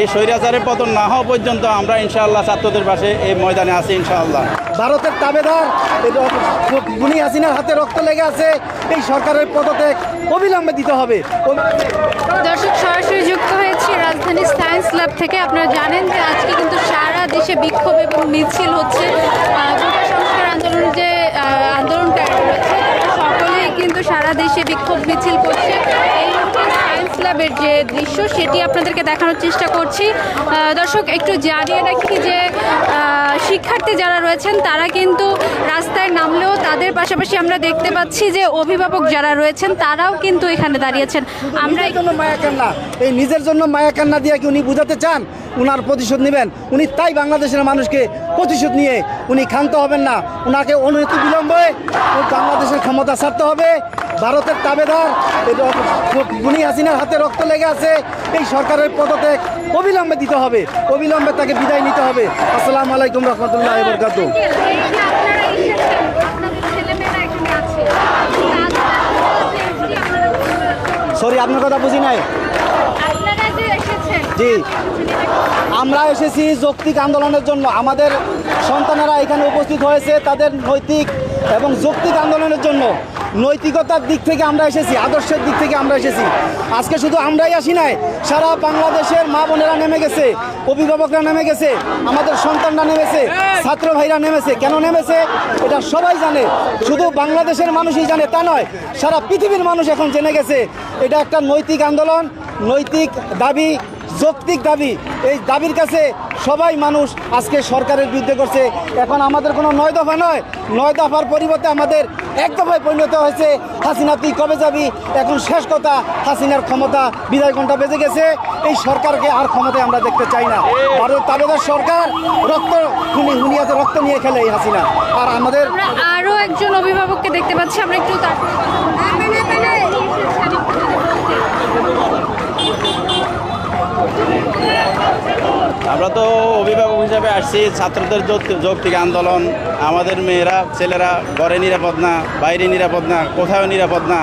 এই স্বৈরাচারের পতন না হওয়া পর্যন্ত আমরা ইনশাআল্লাহ ছাত্রদের পাশে এই ময়দানে আছি ইনশাআল্লাহ। ভারতের তাবেদার গুনি হাসিনার হাতে রক্ত লেগে আছে, এই সরকারের পদত্যাগ অবিলম্বে দিতে হবে। দর্শক, সরাসরি যুক্ত হয়েছি রাজধানী সায়েন্স ল্যাব থেকে। আপনারা জানেন যে আজকে কিন্তু সারা দেশে বিক্ষোভ এবং মিছিল হচ্ছে। কোটা সংস্কার আন্দোলনের যে আন্দোলনকারী রয়েছে সকলেই কিন্তু সারা দেশে বিক্ষোভ মিছিল করছে। এই মুহূর্তে সায়েন্স ল্যাবের যে দৃশ্য সেটি আপনাদেরকে দেখানোর চেষ্টা করছি। দর্শক, একটু জানিয়ে রাখি যে শিক্ষার্থী যারা রয়েছেন তারা কিন্তু রাস্তায় নামলেও তাদের পাশাপাশি আমরা দেখতে পাচ্ছি যে অভিভাবক যারা রয়েছেন তারাও কিন্তু এখানে দাঁড়িয়েছেন। আমরা এই নিজের জন্য মায়া কান্না দিয়ে কি উনি বুঝাতে চান উনার প্রতিশোধ নেবেন? উনি তাই বাংলাদেশের মানুষকে প্রতিশোধ নিয়ে উনি ক্ষান্ত হবেন না। উনাকে অনতি বিলম্বে বাংলাদেশের ক্ষমতা ছাড়তে হবে। ভারতের তাবেদার গুনি হাসিনার হাতে রক্ত লেগে আছে, এই সরকারের পদত্যাগ অবিলম্বে দিতে হবে, অবিলম্বে তাকে বিদায় নিতে হবে। আসসালামু আলাইকুম রহমতুল্লাহ বরকাতুহু। সরি, আপনার কথা বুঝি নাই। জি, আমরা এসেছি যৌক্তিক আন্দোলনের জন্য। আমাদের সন্তানেরা এখানে উপস্থিত হয়েছে তাদের নৈতিক এবং যৌক্তিক আন্দোলনের জন্য। নৈতিকতার দিক থেকে আমরা এসেছি, আদর্শের দিক থেকে আমরা এসেছি। আজকে শুধু আমরাই আসি নাই, সারা বাংলাদেশের মা বোনেরা নেমে গেছে, অভিভাবকরা নেমে গেছে, আমাদের সন্তানরা নেমেছে, ছাত্র ভাইরা নেমেছে। কেন নেমেছে এটা সবাই জানে, শুধু বাংলাদেশের মানুষই জানে তা নয়, সারা পৃথিবীর মানুষ এখন জেনে গেছে। এটা একটা নৈতিক আন্দোলন, নৈতিক দাবি, যৌক্তিক দাবি। এই দাবির কাছে সবাই মানুষ আজকে সরকারের বিরুদ্ধে করছে। এখন আমাদের কোনো 9 দফা নয়, 9 দফার পরিবর্তে আমাদের 1 দফায় পরিণত হয়েছে হাসিনা তুই কবে যাবি। এখন শেষ কথা, হাসিনার ক্ষমতা বিদায় ঘণ্টা বেজে গেছে। এই সরকারকে আর ক্ষমতায় আমরা দেখতে চাই না। ভারত তাবেদার সরকার রক্ত হুনিয়াতে রক্ত নিয়ে খেলে এই হাসিনা। আর আমাদের আরও একজন অভিভাবককে দেখতে পাচ্ছি, আমরা একটু আমরা তো অভিভাবক হিসাবে আসছি। ছাত্রদের যৌক্তিক আন্দোলন, আমাদের মেয়েরা ছেলেরা ঘরে নিরাপদ না, বাইরে নিরাপদ না, কোথাও নিরাপদ না।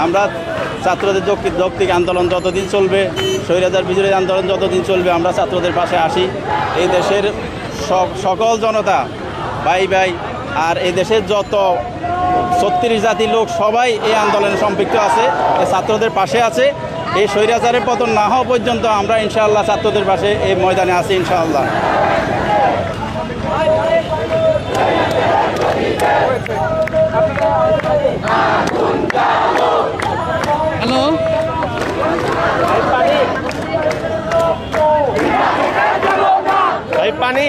আমরা ছাত্রদের যৌক্তিক আন্দোলন যতদিন চলবে, স্বৈরাচার বিরোধী আন্দোলন যতদিন চলবে, আমরা ছাত্রদের পাশে আসি। এই দেশের সকল জনতা ভাই ভাই আর এই দেশের যত 36 জাতির লোক সবাই এই আন্দোলনে সম্পৃক্ত আছে, ছাত্রদের পাশে আছে। এই স্বৈরাচারের পতন না হওয়া পর্যন্ত আমরা ইনশাআল্লাহ ছাত্রদের পাশে এই ময়দানে আছি ইনশাআল্লাহ। হ্যালো, ভাই পানি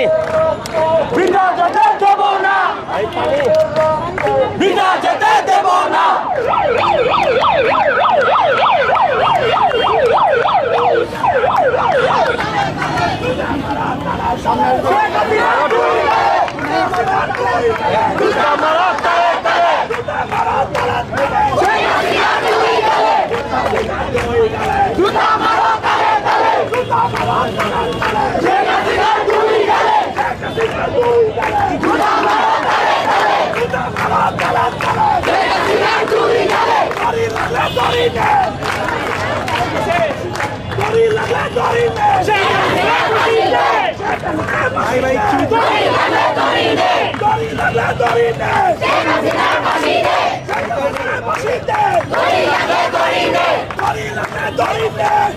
Dori